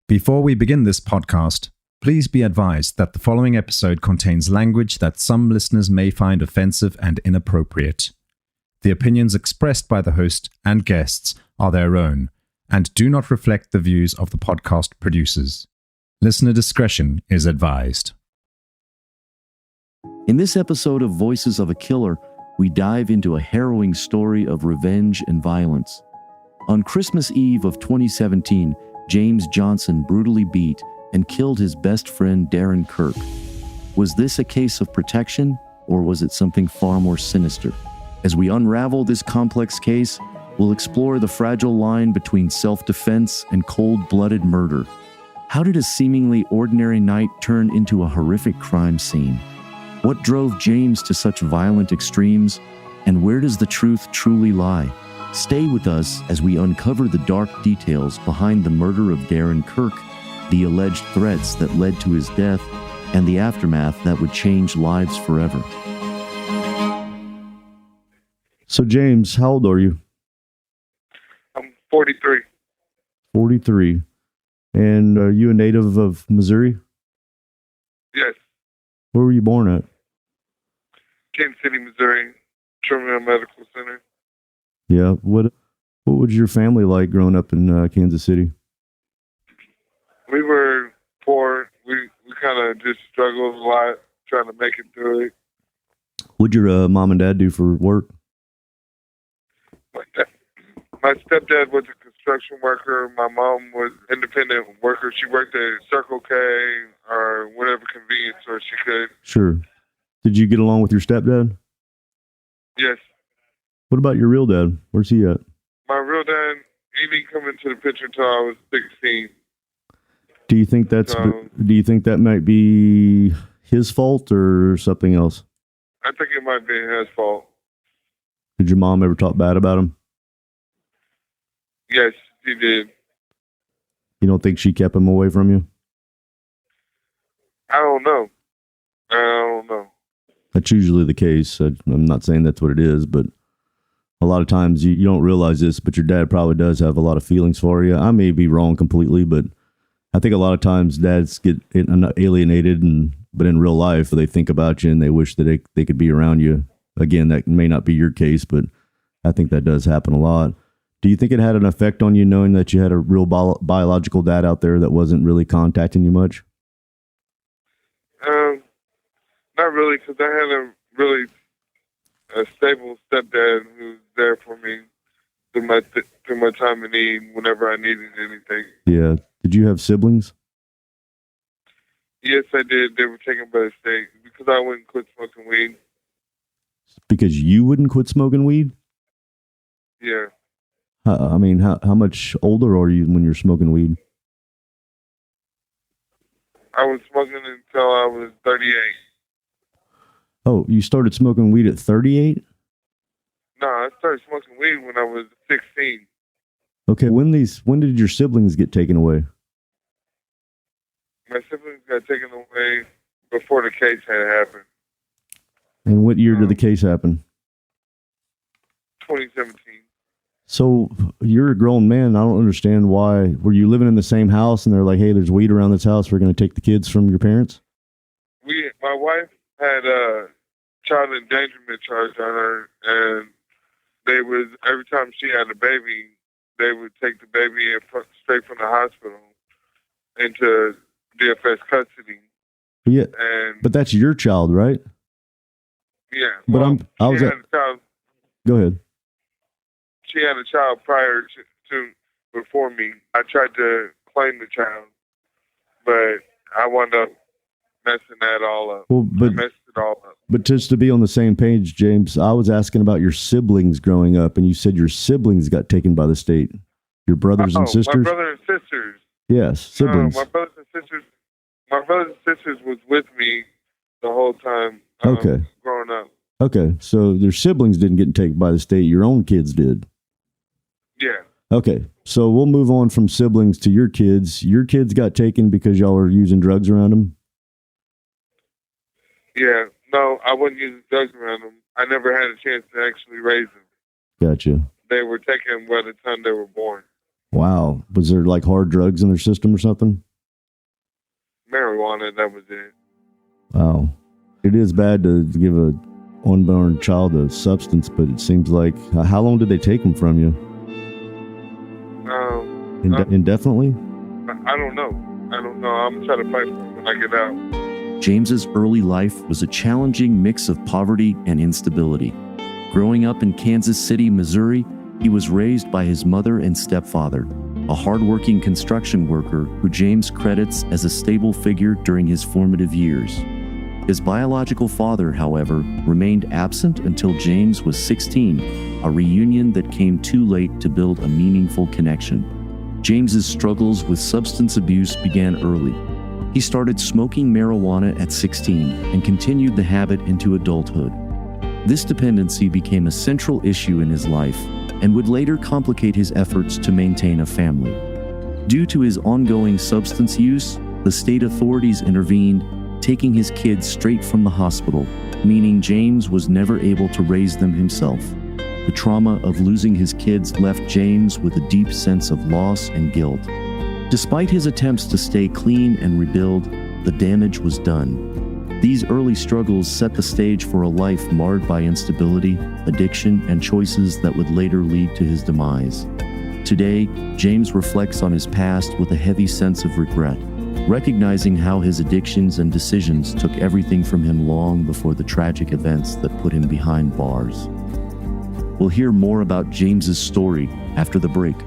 Before we begin this podcast, please be advised that the following episode contains language that some listeners may find offensive and inappropriate. The opinions expressed by the host and guests are their own and do not reflect the views of the podcast producers. Listener discretion is advised. In this episode of Voices of a Killer, we dive into a harrowing story of revenge and violence. On Christmas Eve of 2017, James Johnson brutally beat and killed his best friend Darren Kirk. Was this a case of protection, or was it something far more sinister? As we unravel this complex case, we'll explore the fragile line between self-defense and cold-blooded murder. How did a seemingly ordinary night turn into a horrific crime scene? What drove James to such violent extremes, and where does the truth truly lie? Stay with us as we uncover the dark details behind the murder of Darren Kirk, the alleged threats that led to his death, and the aftermath that would change lives forever. So, James, how old are you? I'm 43. 43. And are you a native of Missouri? Yes. Where were you born at? Kansas City, Missouri, Terminal Medical Center. Yeah. What was your family like growing up in Kansas City? We were poor. We kind of just struggled a lot trying to make it through it. What'd your mom and dad do for work? My stepdad was a construction worker. My mom was an independent worker. She worked at Circle K or whatever convenience store she could. Sure. Did you get along with your stepdad? Yes. What about your real dad? Where's he at? My real dad, he didn't come into the picture until I was 16. Do you think that might be his fault or something else? I think it might be his fault. Did your mom ever talk bad about him? Yes, she did. You don't think she kept him away from you? I don't know. That's usually the case. I'm not saying that's what it is, but a lot of times you don't realize this, but your dad probably does have a lot of feelings for you. I may be wrong completely, but I think a lot of times dads get alienated, but in real life, they think about you and they wish that they could be around you. Again, that may not be your case, but I think that does happen a lot. Do you think it had an effect on you knowing that you had a real biological dad out there that wasn't really contacting you much? Not really, because I had a stable stepdad who was there for me through my time of need whenever I needed anything. Yeah. Did you have siblings? Yes, I did. They were taken by the state because I wouldn't quit smoking weed. Because you wouldn't quit smoking weed? Yeah. I mean, how much older are you when you're smoking weed? I was smoking until I was 38. Oh, you started smoking weed at 38? No, I started smoking weed when I was 16. Okay, when did your siblings get taken away? My siblings got taken away before the case had happened. And what year did the case happen? 2017. So you're a grown man. I don't understand why. Were you living in the same house and they're like, hey, there's weed around this house. We're going to take the kids from your parents? My wife had a child endangerment charge on her, and every time she had a baby, they would take the baby straight from the hospital into DFS custody. Yeah, but that's your child, right? Yeah. But child. Go ahead. She had a child prior to before me. I tried to claim the child, but I wound up messing that all up. Well, I messed it all up. But just to be on the same page, James, I was asking about your siblings growing up, and you said your siblings got taken by the state. Your brothers and sisters? My brother and sisters. Yes, siblings. My brothers and sisters was with me the whole time. Okay. Growing up. Okay, so their siblings didn't get taken by the state. Your own kids did. Yeah. Okay, so we'll move on from siblings to your kids. Your kids got taken because y'all were using drugs around them? Yeah. No, I wasn't using drugs around them. I never had a chance to actually raise them. Gotcha. They were taken by the time they were born. Wow. Was there like hard drugs in their system or something? Marijuana, that was it. Wow. It is bad to give a unborn child a substance, but it seems like, how long did they take them from you? Indefinitely? I don't know. I'm trying to fight for it when I get out. James's early life was a challenging mix of poverty and instability. Growing up in Kansas City, Missouri, he was raised by his mother and stepfather, a hardworking construction worker who James credits as a stable figure during his formative years. His biological father, however, remained absent until James was 16, a reunion that came too late to build a meaningful connection. James's struggles with substance abuse began early. He started smoking marijuana at 16 and continued the habit into adulthood. This dependency became a central issue in his life and would later complicate his efforts to maintain a family. Due to his ongoing substance use, the state authorities intervened, taking his kids straight from the hospital, meaning James was never able to raise them himself. The trauma of losing his kids left James with a deep sense of loss and guilt. Despite his attempts to stay clean and rebuild, the damage was done. These early struggles set the stage for a life marred by instability, addiction, and choices that would later lead to his demise. Today, James reflects on his past with a heavy sense of regret, recognizing how his addictions and decisions took everything from him long before the tragic events that put him behind bars. We'll hear more about James's story after the break.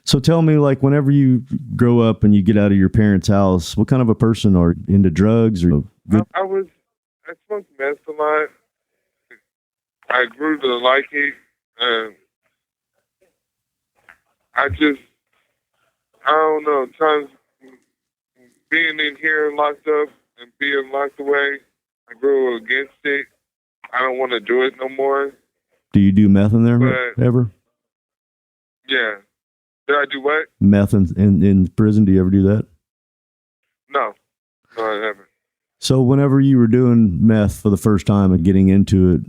So tell me, like, whenever you grow up and you get out of your parents' house, what kind of a person are you? Into drugs or good? I smoked meth a lot. I grew to like it. I don't know, times being in here locked up and being locked away, I grew against it. I don't want to do it no more. Do you do meth in there ever? Yeah. Did I do what? Meth in prison? Do you ever do that? No, I haven't. So whenever you were doing meth for the first time and getting into it,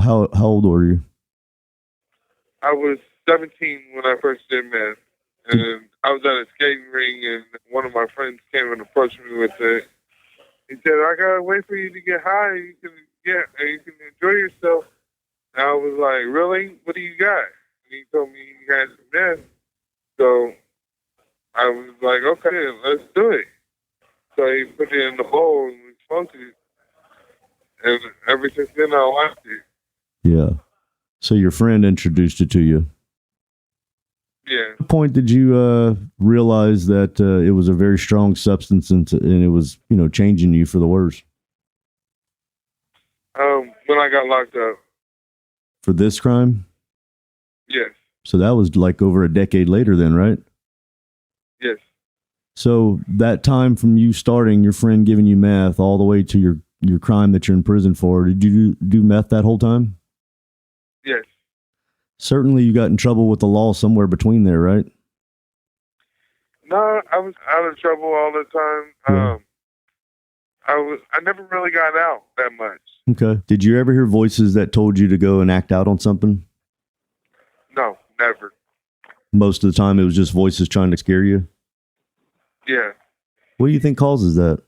how old were you? I was 17 when I first did meth, and I was at a skating ring, and one of my friends came and approached me with it. He said, "I gotta wait for you to get high. You can enjoy yourself." And I was like, "Really? What do you got?" And he told me he had some meth. So I was like, "Okay, let's do it." So he put it in the bowl and we smoked it. And ever since then, I liked it. Yeah. So your friend introduced it to you. Yeah. At what point did you realize that it was a very strong substance and it was, changing you for the worse? When I got locked up. For this crime? Yes. So that was like over a decade later then, right? Yes. So that time from you starting, your friend giving you meth, all the way to your crime that you're in prison for, did you do meth that whole time? Yes. Certainly you got in trouble with the law somewhere between there, right? No, I was out of trouble all the time. Yeah. I never really got out that much. Okay. Did you ever hear voices that told you to go and act out on something? No, never. Most of the time it was just voices trying to scare you? Yeah. What do you think causes that?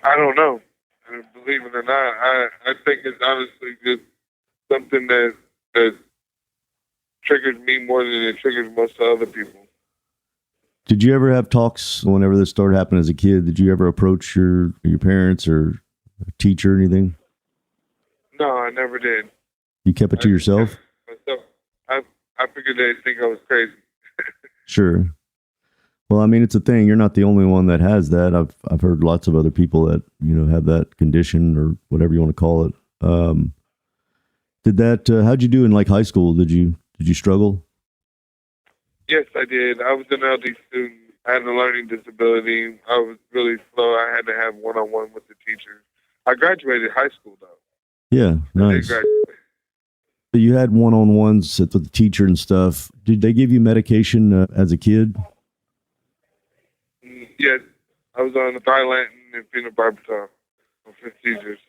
I don't know. Believe it or not, I think it's honestly just something that triggers me more than it triggers most other people. Did you ever have talks whenever this started happening as a kid? Did you ever approach your parents or a teacher or anything? No, I never did. You kept it to yourself? I figured they'd think I was crazy. Sure. Well, I mean, it's a thing. You're not the only one that has that. I've heard lots of other people that, have that condition or whatever you want to call it. How'd you do in like high school? Did you struggle? Yes, I did. I was an LD student. I had a learning disability. I was really slow. I had to have one-on-one with the teacher. I graduated high school, though. Yeah, nice. So you had one-on-ones with the teacher and stuff. Did they give you medication as a kid? Yes. I was on the Dilantin and phenobarbital. for seizures.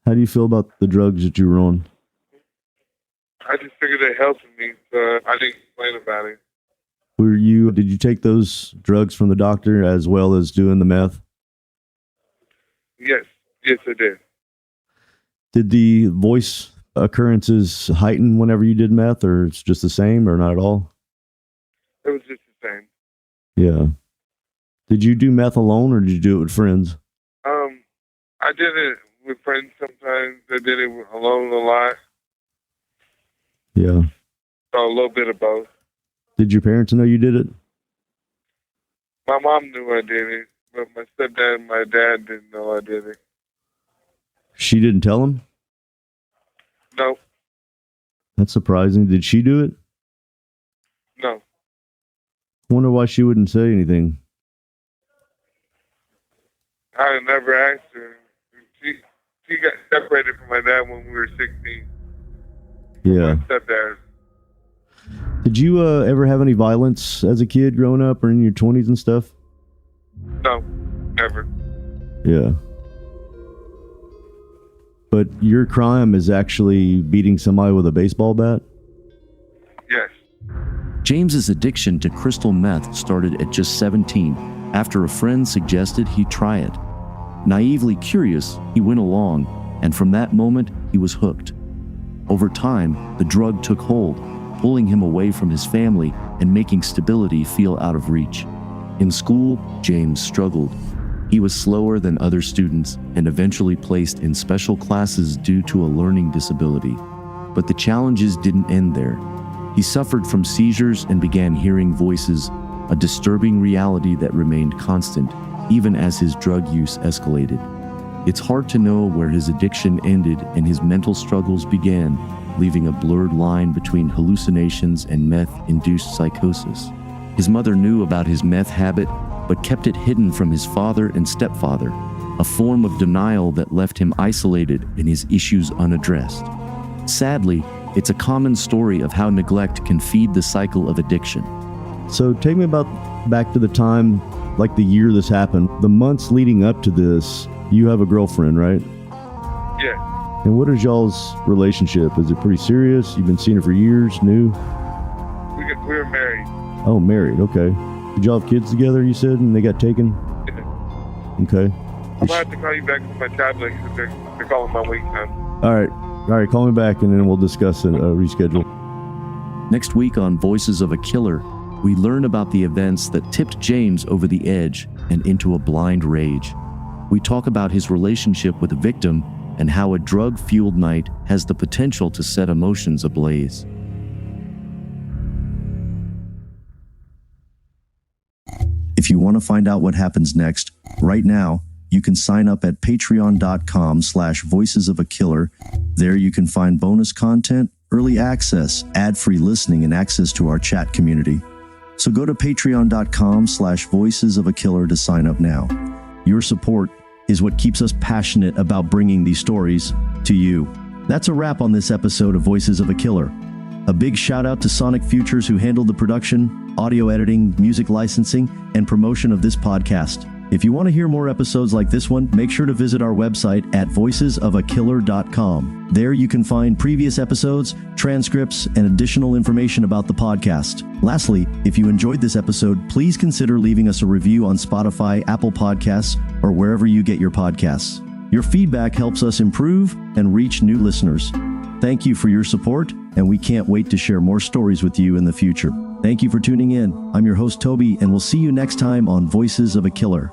How do you feel about the drugs that you were on? I just figured it helped me, so I didn't complain about it. Did you take those drugs from the doctor as well as doing the meth? Yes, I did. Did the voice occurrences heighten whenever you did meth, or it's just the same, or not at all? It was just the same. Yeah. Did you do meth alone, or did you do it with friends? I did it with friends sometimes. I did it alone a lot. Yeah. So a little bit of both. Did your parents know you did it? My mom knew I did it, but my stepdad and my dad didn't know I did it. She didn't tell them? No. That's surprising. Did she do it? No. Wonder why she wouldn't say anything. I never asked her. She got separated from my dad when we were 16. Yeah. My stepdad. Did you ever have any violence as a kid growing up or in your 20s and stuff? No, never. Yeah. But your crime is actually beating somebody with a baseball bat? Yes. James's addiction to crystal meth started at just 17 after a friend suggested he try it. Naively curious, he went along, and from that moment, he was hooked. Over time, the drug took hold, pulling him away from his family and making stability feel out of reach. In school, James struggled. He was slower than other students and eventually placed in special classes due to a learning disability. But the challenges didn't end there. He suffered from seizures and began hearing voices, a disturbing reality that remained constant, even as his drug use escalated. It's hard to know where his addiction ended and his mental struggles began, leaving a blurred line between hallucinations and meth-induced psychosis. His mother knew about his meth habit, but kept it hidden from his father and stepfather, a form of denial that left him isolated and his issues unaddressed. Sadly, it's a common story of how neglect can feed the cycle of addiction. So take me back to the time, like the year this happened, the months leading up to this. You have a girlfriend, right? Yeah. And what is y'all's relationship? Is it pretty serious? You've been seeing her for years, new? We were married. Oh, married, okay. Did y'all have kids together, you said, and they got taken? Yeah. Okay. I'm going to have to call you back with my tablet because they're calling my wait time. All right, call me back and then we'll discuss a reschedule. Next week on Voices of a Killer, we learn about the events that tipped James over the edge and into a blind rage. We talk about his relationship with the victim and how a drug-fueled night has the potential to set emotions ablaze. If you want to find out what happens next, right now, you can sign up at patreon.com/voicesofakiller. There you can find bonus content, early access, ad-free listening, and access to our chat community. So go to patreon.com/voicesofakiller to sign up now. Your support is what keeps us passionate about bringing these stories to you. That's a wrap on this episode of Voices of a Killer. A big shout out to Sonic Futures, who handled the production, audio editing, music licensing, and promotion of this podcast. If you want to hear more episodes like this one, make sure to visit our website at voicesofakiller.com. There you can find previous episodes, transcripts, and additional information about the podcast. Lastly, if you enjoyed this episode, please consider leaving us a review on Spotify, Apple Podcasts, or wherever you get your podcasts. Your feedback helps us improve and reach new listeners. Thank you for your support, and we can't wait to share more stories with you in the future. Thank you for tuning in. I'm your host, Toby, and we'll see you next time on Voices of a Killer.